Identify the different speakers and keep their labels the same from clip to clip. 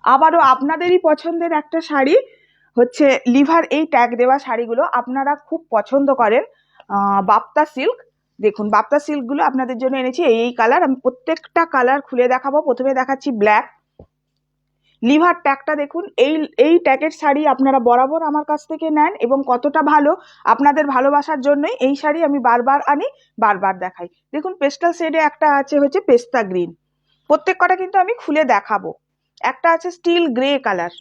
Speaker 1: আবারও আপনাদেরই পছন্দের একটা শাড়ি হচ্ছে লিভার এই ট্যাগ দেওয়া শাড়িগুলো আপনারা খুব পছন্দ করেন, বাপ্তা সিল্ক। দেখুন বাপ্তা সিল্কগুলো আপনাদের জন্য এনেছি এই কালার। আমি প্রত্যেকটা কালার খুলে দেখাবো। প্রথমে দেখাচ্ছি ব্ল্যাক। লিভার ট্যাগটা দেখুন, এই ট্যাগের শাড়ি আপনারা বরাবর আমার কাছ থেকে নেন এবং কতটা ভালো, আপনাদের ভালোবাসার জন্যই এই শাড়ি আমি বারবার আনি, বারবার দেখাই। দেখুন পেস্টাল শেডে একটা আছে হচ্ছে পেস্তা গ্রিন, প্রত্যেক কটা কিন্তু আমি খুলে দেখাবো। একটা আছে স্টিল গ্রে কালার,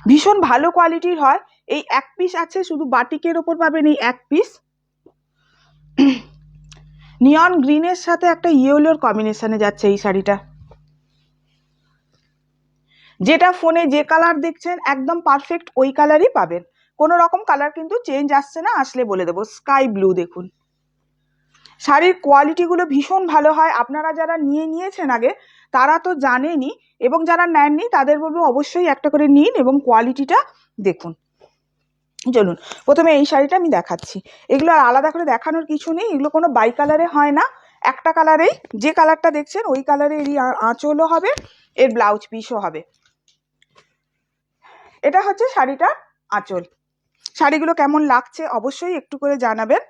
Speaker 1: ভীষণ ভালো কোয়ালিটির হয়। এই এক পিস আছে, শুধু বাটিকের ওপর পাবেন এই এক পিস। নিয়ন গ্রিনের সাথে একটা ইয়েলোর কম্বিনেশনে যাচ্ছে এই শাড়িটা। যেটা ফোনে যে কালার দেখছেন একদম পারফেক্ট ওই কালারই পাবেন, কোনো রকম কালার কিন্তু চেঞ্জ আসছে না, আসলে বলে দেবো। স্কাই ব্লু দেখুন, শাড়ির কোয়ালিটিগুলো ভীষণ ভালো হয়। আপনারা যারা নিয়েছেন আগে তারা তো জানেনই, এবং যারা নেননি তাদের বলবো অবশ্যই একটা করে নিন এবং কোয়ালিটিটা দেখুন। চলুন প্রথমে এই শাড়িটা আমি দেখাচ্ছি। এগুলো আর আলাদা করে দেখানোর কিছু নেই, এগুলো কোনো বাই কালারে হয় না, একটা কালারেই, যে কালারটা দেখছেন ওই কালারে এরই আঁচলও হবে, এর ব্লাউজ পিসও হবে। এটা হচ্ছে শাড়িটার আঁচল। শাড়িগুলো কেমন লাগছে অবশ্যই একটু করে জানাবেন।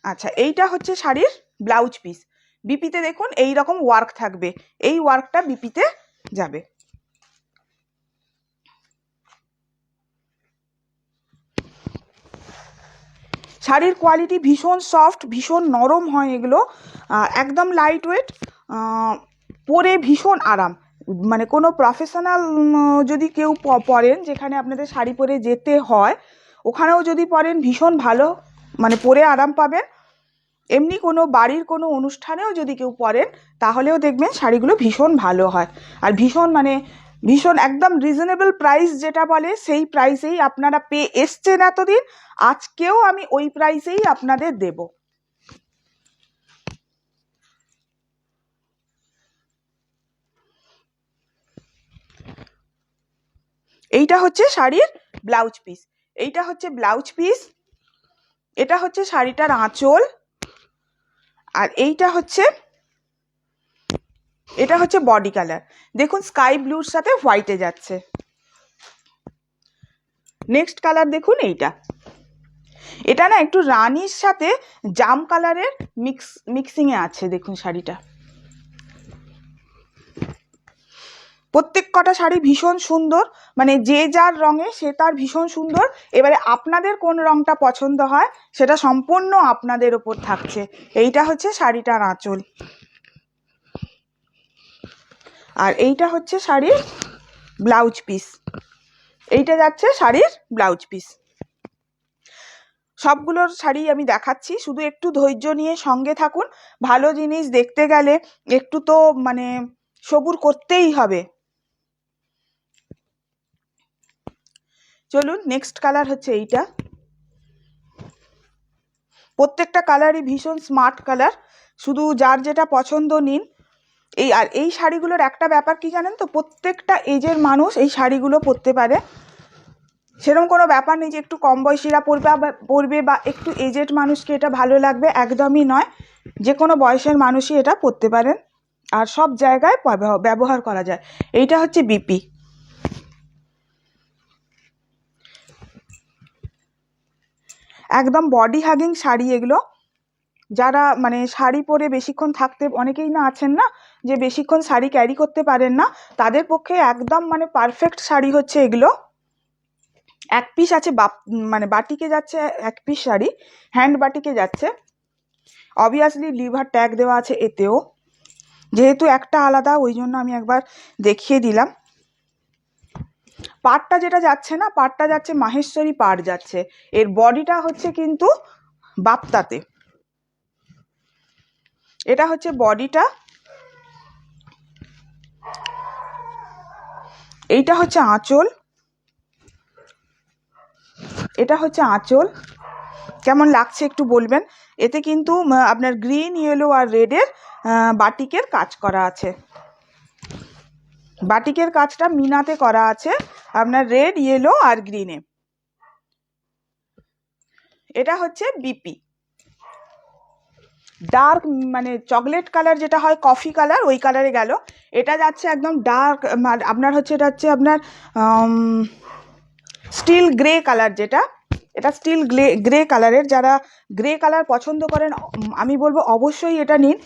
Speaker 1: আচ্ছা, এইটা হচ্ছে শাড়ির ব্লাউজ পিস। বিপিতে দেখুন এই রকম ওয়ার্ক থাকবে, এই ওয়ার্কটা বিপিতে যাবে। শাড়ির কোয়ালিটি ভীষণ সফট, ভীষণ নরম হয় এগুলো, একদম লাইট ওয়েট, পরে ভীষণ আরাম। মানে কোনো প্রফেশনাল যদি কেউ পরেন, যেখানে আপনাদের শাড়ি পরে যেতে হয়, ওখানেও যদি পরেন ভীষণ ভালো, মানে পরে আরাম পাবেন। এমনি কোনো বাড়ির কোনো অনুষ্ঠানেও যদি কেউ পরেন তাহলেও দেখবেন শাড়িগুলো ভীষণ ভালো হয়। আর ভীষণ একদম রিজনেবল প্রাইস যেটা বলে, সেই প্রাইসেই আপনারা পেয়ে এসছেন এতদিন, আজকেও আমি ওই প্রাইসেই আপনাদের দেব। এইটা হচ্ছে শাড়ির ব্লাউজ পিস, এইটা হচ্ছে ব্লাউজ পিস, এটা হচ্ছে শাড়িটার আঁচল, আর এটা হচ্ছে বডি কালার। দেখুন স্কাই ব্লুর সাথে হোয়াইটে যাচ্ছে। নেক্সট কালার দেখুন এইটা, এটা না একটু রানির সাথে জাম কালারের মিক্সিংয়ে আছে। দেখুন শাড়িটা, প্রত্যেক কটা শাড়ি ভীষণ সুন্দর, মানে যে যার রঙে সে তার ভীষণ সুন্দর। এবারে আপনাদের কোন রঙটা পছন্দ হয় সেটা সম্পূর্ণ আপনাদের ওপর থাকছে। এইটা হচ্ছে শাড়িটার আঁচল, আর এইটা হচ্ছে শাড়ির ব্লাউজ পিস। এইটা যাচ্ছে শাড়ির ব্লাউজ পিস। সবগুলোর শাড়ি আমি দেখাচ্ছি, শুধু একটু ধৈর্য নিয়ে সঙ্গে থাকুন। ভালো জিনিস দেখতে গেলে একটু তো মানে সবুর করতেই হবে। চলুন নেক্সট কালার হচ্ছে এইটা। প্রত্যেকটা কালারই ভীষণ স্মার্ট কালার, শুধু যার যেটা পছন্দ নিন। এই শাড়িগুলোর একটা ব্যাপার কি জানেন তো, প্রত্যেকটা এজের মানুষ এই শাড়িগুলো পরতে পারে, সেরকম কোনো ব্যাপার নেই যে একটু কম বয়সীরা পরবে বা একটু এজেড মানুষকে এটা ভালো লাগবে, একদমই নয়। যে কোনো বয়সের মানুষই এটা পরতে পারেন, আর সব জায়গায় ব্যবহার করা যায়। এইটা হচ্ছে বিপি, একদম বডি হাগিং শাড়ি এগুলো। যারা মানে শাড়ি পরে বেশিক্ষণ থাকতে, অনেকেই না আছেন না যে বেশিক্ষণ শাড়ি ক্যারি করতে পারেন না, তাদের পক্ষে একদম মানে পারফেক্ট শাড়ি হচ্ছে এগুলো। এক পিস আছে, মানে বাটিকে যাচ্ছে এক পিস শাড়ি, হ্যান্ড বাটিকে যাচ্ছে। অবভিয়াসলি লিভার ট্যাগ দেওয়া আছে এতেও, যেহেতু একটা আলাদা ওই জন্য আমি একবার দেখিয়ে দিলাম। পাড়টা যেটা যাচ্ছে না, পাড়টা যাচ্ছে মাহেশ্বরী পাড় যাচ্ছে, এর বডিটা হচ্ছে কিন্তু বাপ্তাতে। এটা হচ্ছে বডিটা, এইটা হচ্ছে আঁচল, এটা হচ্ছে আঁচল। কেমন লাগছে একটু বলবেন। এতে কিন্তু আপনার গ্রিন, ইয়েলো আর রেডের বাটিকের কাজ করা আছে। বাটিকের কাজটা মিনাতে করা আছে আপনার রেড, ইয়েলো আর গ্রিনে। এটা হচ্ছে বিপি। ডার্ক মানে চকলেট কালার যেটা হয়, কফি কালার, ওই কালারে গেল। এটা যাচ্ছে একদম ডার্ক, আপনার হচ্ছে এটা হচ্ছে আপনার স্টিল গ্রে কালার, যেটা এটা স্টিল গ্রে কালারের। যারা গ্রে কালার পছন্দ করেন আমি বলবো অবশ্যই এটা নিন।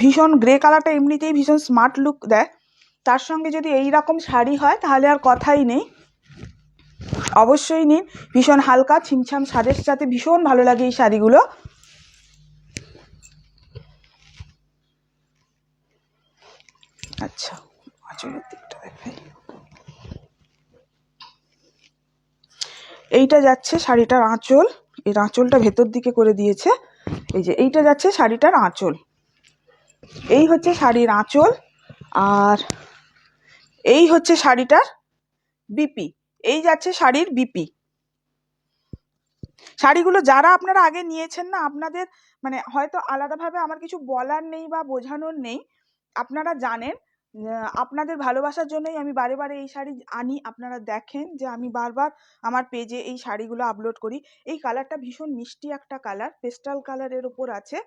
Speaker 1: ভীষণ গ্রে কালারটা এমনিতেই ভীষণ স্মার্ট লুক দেয়, তার সঙ্গে যদি এই রকম শাড়ি হয় তাহলে আর কথাই নেই, অবশ্যই নিন। ভীষণ হালকা ছিমছাম সাজের সাথে ভীষণ ভালো লাগে এই শাড়িগুলো। আচ্ছা, আঁচলের দিকটা দেখাই। এইটা যাচ্ছে শাড়িটার আঁচল, এর আঁচলটা ভেতর দিকে করে দিয়েছে, এই যে এইটা যাচ্ছে শাড়িটার আঁচল। এই হচ্ছে শাড়ির আঁচল, আর এই হচ্ছে শাড়িটার বিপি, এই যাচ্ছে শাড়ির বিপি। শাড়িগুলো যারা আপনারা আগে নিয়েছেন না, আপনাদের মানে হয়তো আলাদাভাবে আমার কিছু বলার নেই বা বোঝানোর নেই, আপনারা জানেন। আপনাদের ভালোবাসার জন্যই আমি বারে বারে এই শাড়ি আনি। আপনারা দেখেন যে আমি বারবার আমার পেজে এই শাড়িগুলো আপলোড করি। এই কালারটা ভীষণ মিষ্টি একটা কালার, পেস্টাল কালারের ওপর আছে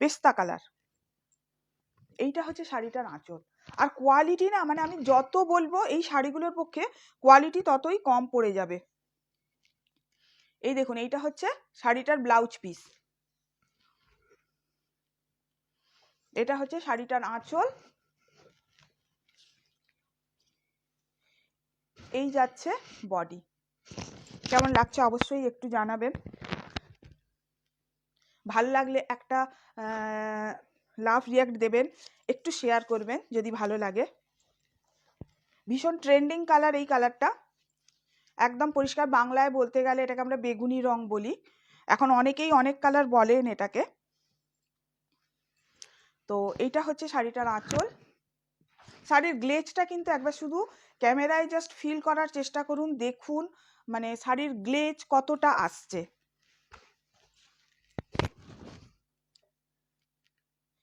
Speaker 1: পেস্তা কালার। এইটা হচ্ছে শাড়িটার আঁচল। আর কোয়ালিটি না, মানে আমি যত বলবো এই শাড়িগুলোর পক্ষে কোয়ালিটি ততই কম পড়ে যাবে। এই দেখুন, এইটা হচ্ছে শাড়িটার ব্লাউজ পিস, এটা হচ্ছে শাড়িটার আঁচল, এই যাচ্ছে বডি। কেমন লাগছে অবশ্যই একটু জানাবেন, ভালো লাগলে একটা লাভ রিয়াক্ট দেবেন, একটু শেয়ার করবেন যদি ভালো লাগে। ভীষণ ট্রেন্ডিং কালার এই কালারটা, একদম পরিষ্কার বাংলায় বলতে গেলে এটাকে আমরা বেগুনি রং বলি, এখন অনেকেই অনেক কালার বলেন এটাকে। তো এইটা হচ্ছে শাড়িটার আঁচল। শাড়ির গ্লেজটা কিন্তু একবার শুধু ক্যামেরায় জাস্ট ফিল করার চেষ্টা করুন, দেখুন মানে শাড়ির গ্লেজ কতটা আসছে।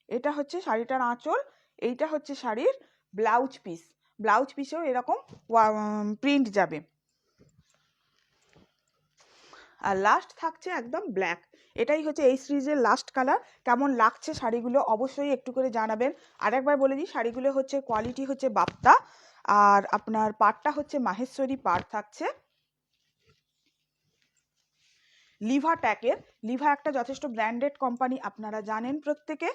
Speaker 1: এটা হচ্ছে শাড়িটার আঁচল, এইটা হচ্ছে শাড়ির ব্লাউজ পিস। ব্লাউজ পিসেও এরকম প্রিন্ট যাবে। আর লাস্ট থাকছে একদম ব্ল্যাক। এটাই হচ্ছে এই সিরিজের লাস্ট কালার। কেমন লাগছে শাড়িগুলো অবশ্যই একটু করে জানাবেন। আরেকবার বলে দিই, শাড়িগুলো হচ্ছে কোয়ালিটি হচ্ছে বাপ্তা, আর আপনার পাটটা হচ্ছে মাহেশ্বরী পাট থাকছে। লিভা ট্যাকের, লিভা একটা যথেষ্ট ব্র্যান্ডেড কোম্পানি, আপনারা জানেন প্রত্যেকে।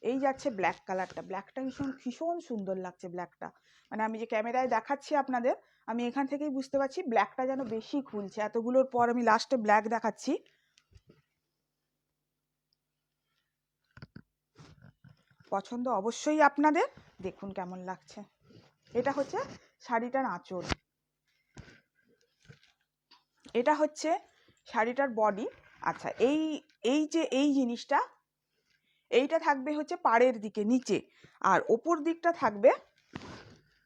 Speaker 1: এই যাচ্ছে ব্ল্যাক কালারটা, ব্ল্যাকটা ভীষণ ভীষণ সুন্দর লাগছে ব্ল্যাকটা, মানে আমি যে ক্যামেরায় দেখাচ্ছি আপনাদের, আমি এখান থেকেই বুঝতে পারছি ব্ল্যাকটা যেন বেশি খুলছে, এতগুলোর পর আমি লাস্টে ব্ল্যাক দেখাচ্ছি। পছন্দ অবশ্যই আপনাদের, দেখুন কেমন লাগছে। এটা হচ্ছে শাড়িটার আঁচল, এটা হচ্ছে শাড়িটার বডি। আচ্ছা, এই এই যে এই জিনিসটা, এইটা থাকবে হচ্ছে পাড়ের দিকে নিচে, আর ওপর দিকটা থাকবে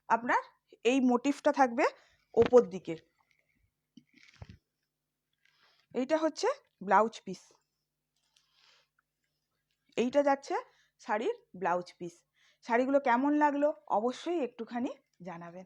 Speaker 1: আপনার, এই মোটিভটা থাকবে ওপর দিকে। এইটা হচ্ছে ব্লাউজ পিস, এইটা যাচ্ছে শাড়ির ব্লাউজ পিস। শাড়িগুলো কেমন লাগলো অবশ্যই একটুখানি জানাবেন।